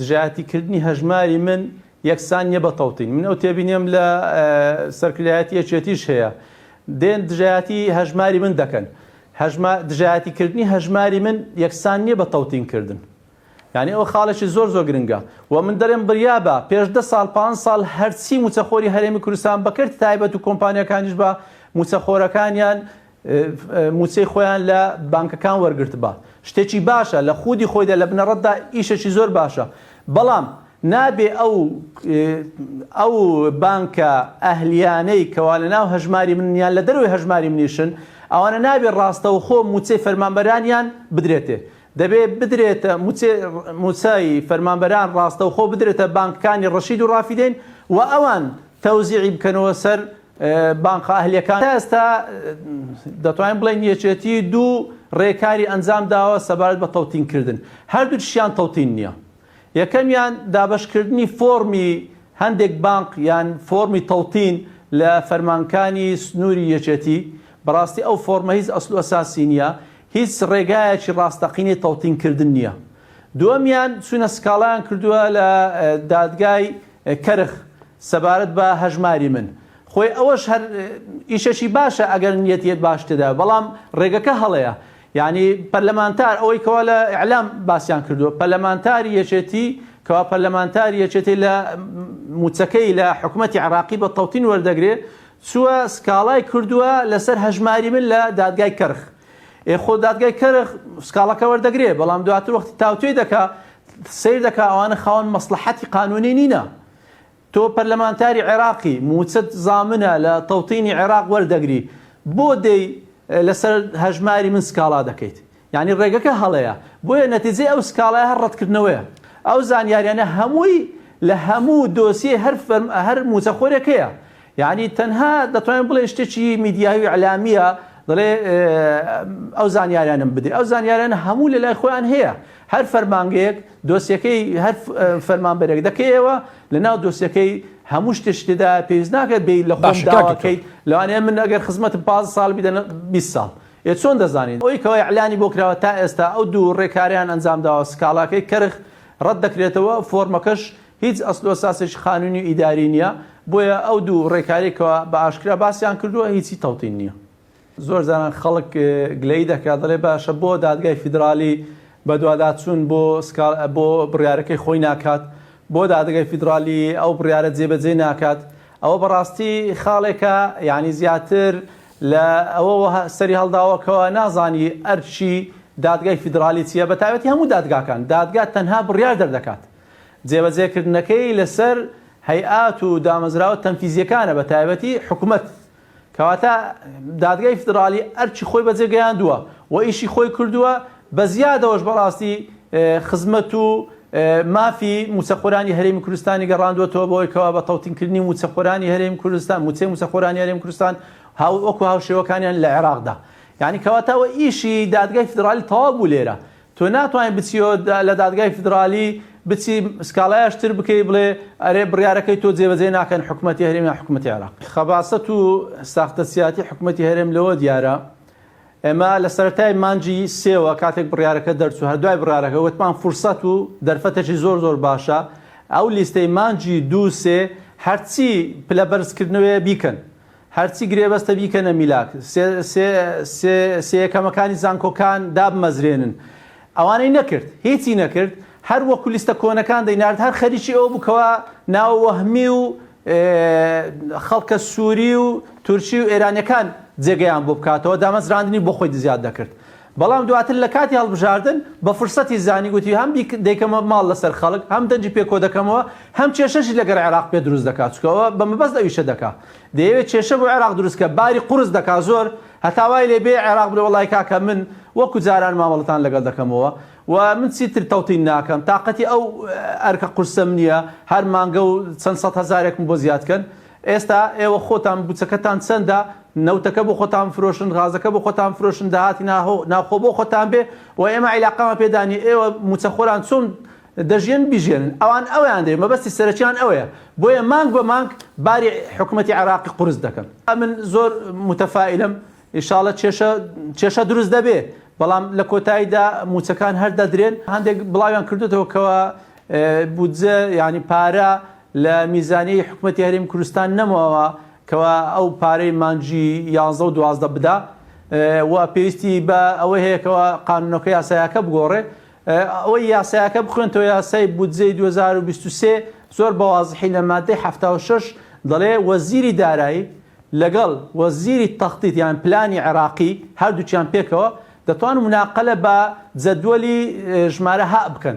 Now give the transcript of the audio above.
دژایەتیکردنی هەژماری من یەکسان نییە بە تەوتین. من ئەو تێبینێم لە سەرکردایەتی یەکێتیش هەیە، دێن دژایەتی هەژماری من دەکەن. دژایەتیکردنی هەژماری من یەکسان نییە بە تەوتینکردن. یعنی ئەو خاڵێکی زۆر زۆر گرنگە و من دەڵێم بڕیا بە پێش 10 ساڵ 5 ساڵ هەرچی موچەخۆری هەرێمی کوردستان بەکرد تایبەت و کۆمپانیەکانیش بە موچەخۆرەکانیان موچەی خۆیان لە بانکەکان وەرگرت بە شتێکی باشە، لە خودی خۆیدا لە بنەڕەتدا ئیشێکی زۆر باشە. بەڵام نابێ ئەو بانکە ئەهلیانەی کەوا لە ناو هەژماری منیان لە دەروی هەژماری منیشن ئەوانە نابێ ڕاستەوخۆ موچەی فەرمانبەرانیان بدرێتێ. دەبێت بدرێتە موچای فەرمانبەران ڕاستەوخۆ بدرێتە بانکەکانی ڕەشید و ڕافیدەین و ئەوان تەوزیعی بکەنەوە سەر بانکە ئەهلیەکان. ئێستا دەتوانین بڵێن یەکێتی دوو ڕێکاری ئەنجام داوە سەبارەت بە تەوتینکردن. هەردووچیان تەوتین نییە. یەکەمیان دابەشکردنی فۆرمی هەندێک بانک یان فۆرمی تەوتین لە فەرمانکانی سنووری یەکێتی، بەڕاستی ئەو فۆرمە هیچ ئەسڵ و ئەساسی نییە، هیچ ڕێگایەکی ڕاستەقینەی تەوتینکردن نییە. دووەمیان چوونە سکاڵیان کردووە لە دادگای کەرخ سەبارەت بە هەژماری من. خۆی ئەوەش هەر ئیشەشی باشە ئەگەر نیەتیت باش تێدا، بەڵام ڕێگەکە هەڵەیە. یعنی پەرلەمانتار ئەوەی کەوا لە ئیعلام باسییان کردووە، پەرلەمانتاری یەکێتی کەوا پەرلەمانتاری یەکێتی لە موچەکەی لە حکوومەتی عێراقی بە تەوتین وەردەگرێت چووە سکاڵای کردووە لەسەر هەژماری من لە دادگای کەرخ. خۆ دادگای کەرخ سکاڵەکە وەردەگرێت، بەڵام دواتر وەختی تاوتوێ دەکا سیر دەکا ئەوانە خاوەن مەسلحەتی قانونی نینە. تۆ پەرلەمانتاری عێراقی موچەت زامنە لە تەوتینی عێراق وەردەگری، بۆ دەی لەسەر هەژماری من سکاڵا دەکەیت؟ یعنی ڕێگەکە هەڵەیە. بۆیە نەتیجەی ئەو سکاڵای هەر ڕەتکردنەوەیە. ئەو زانیاریانە هەمووی لە هەموو دۆسیە هەر موچەخۆرێکەیە. یعنی تەنها دەتوانین بڵێ شتێکی میدیاوی ئەعلامیە دەڵێ ئەو زانیاریانم بدرێت. ئەو زانیاریانە هەموو لە لای خۆیان هەیە. هەر فەرمانگەیەک دۆسیەکەی هەر فەرمانبەرێک دەکەیەوە لە ناو دۆسیەکەی هەموو شتێدا پێویست ناکات بێ لە خۆم داواکەیت. لەوانەیە من ئەگەر خزمەتم 15 ساڵ بدەن 20 ساڵ چۆن دەزانین؟ ئەوەی کەوە ئیعلانی بۆ کراوە تا ئێستا ئەو دوو ڕێکاریان ئەنجام داوە سکاڵاکەی کەرخ ڕەت دەکرێتەوە، فۆرمەکەش هیچ ئەسڵ و ئەساسێکی قانونی و ئیداری نییە. بۆیە ئەو دوو ڕێکاریەوە بە ئاشکرا باسییان کردووە هیچی تەوتین نییە. زۆر زاران خەڵک گلەی دەکات دەڵێ باشە بۆ دادگای فیدرالی بە دوواداچوون بۆ بڕیارەکەی خۆی ناکات، بۆ دادگای فیدرالی ئەو بڕیارە جێبەجێ ناکات. ئەوە بەڕاستی خاڵێکە یعنی زیاتر لە ئەوە سەری هەڵداوەکەوە نازانی ئەرچی دادگای فیدرالی چیە. بە تایبەتی هەموو دادگاکان دادگا تەنها بڕیار دەردەکات، جێبەجێکردنەکەی لەسەر هەیئات و دامەزراوە تەنفیزیەکانە، بە تایبەتی حکوومەت. کەواتە دادگای فیدرالی ئەرچی خۆی بەجێگەیاندووە و ئیشی خۆی کردووە، بە زیادەوەش بەڕاستی خزمەت و مافی موچەخۆرانی هەرێمی کوردستانی گەڕاندووەتەوە بۆی کەوا بە تەوتینکردنی موچەخۆرانی هەرێمی کوردستان، موچەی موچەخۆرانی هەرێمی کوردستان وەکو هاوشێوەکانیان لە عێراقدا. یعنی کەواتەوە ئیشی دادگای فیدرالی تەواو بوو لێرە. تۆ ناتوانین بچیەوە لە دادگای فیدرالی بچی سکاڵایشتر بکەی بڵێ ئەرێ بڕیارەکەی تۆ جێبەجێ ناکەن حکوومەتی هەرێمی یان حکوومەتی عێراق. خەباست و ساختە سیاتی حکوومەتی هەرێم لەوە دیارە. ئێمە لە سەرەتای مانجی سێوە کاتێک بڕیارەکە دەرچوو هەردوای بڕیارەکە وتمان فرسەت و دەرفەتێکی زۆر زۆر باشە ئەو لیستەی مانجی 2-3 هەرچی پلەبەرزکردنەوەی بیکەن، هەرچی گرێبەستە بیکەنە میلاک، سێیەکەمەکانی زانکۆکان دابمەزرێنن. ئەوانەی نەکرد، هیچی نەکرد. هەر وەکو لیستە کۆنەکان دەینارد، هەر خەریکی ئەو بووکەوە ناو وەهمی و خەڵکە سووری و تورکی و ئێرانیەکان جێگەیان بۆ بکاتەوە، دامەزراندنی بۆ خۆی زیاد دەکرد. بەڵام دواتر لە کاتی هەڵبژاردن بە فرسەتی زانی گوتی هەم دەیکەمە ماڵ لەسەر خەڵک، هەم دەنجی پێکۆ دەکەمەوە، هەم کێشەشی لەگەر عێراق پێ دروست دەکات. چکەوە بە مەبەست ئەویشە دەکات. دەیەوێت کێشە بۆ عێراق دروستکە، باری قورس دەکات زۆر، هەتاوای لێبێ عێراق بڵێ وەڵای کاکە من وەکو جاران مامەڵەتان لەگەڵ دەکەمەوە و من چیتر تەوتین ناکەم، تااقەتی ئەو ئەرکە قورسەم نییە، هەر مانگە و چەند سەد هەزارێکم بۆ زیادکەن. ئێستا ئێوە خۆتان بوچەکەتان چەندە، نەوتەکە بۆ خۆتان فرۆشن، غازەکە بۆ خۆتان فرۆشن، داهاتی ناخۆ بۆ خۆتان بێ و ئێمە عیلاقەمە پێدانی ئێوە موچەخۆران چۆن دەژێن بیژێنن. ئەوان ئەویان دێ مەبەستی سەرەکیان ئەوەیە. بۆیە مانگ بە مانگ باری حکوومەتی عێراقی قورس دەکەن. من زۆر متەفائلم، ئینشاڵڵا کێشە دروست دەبێ، بەڵام لە کۆتاییدا موچەکان هەر دەدرێن. هەندێک بڵاویان کردوێتەوە کەوە بودجە ینی پارە لە میزانی حکوومەتی هەرێمی کوردستان نەمەوە کەوا ئەو پارەی مانجی 11 و 12 بدا و پێویستی بە ئەوەی هەیەکەوە قانونەکە یاسایەکە بگۆڕێ ئەوەی یاسایەکە بخوێنەوە یاسای بودجەی 2023 زۆر بەوازحی لە مادەی 76 دەڵێ وەزیری دارایی لەگەڵ وەزیری تەختیت یان پلانی عێراقی هەردووچیان پێکەوە دەتوان مناقەلە بە جەدوەلی ژمارە ها بکەن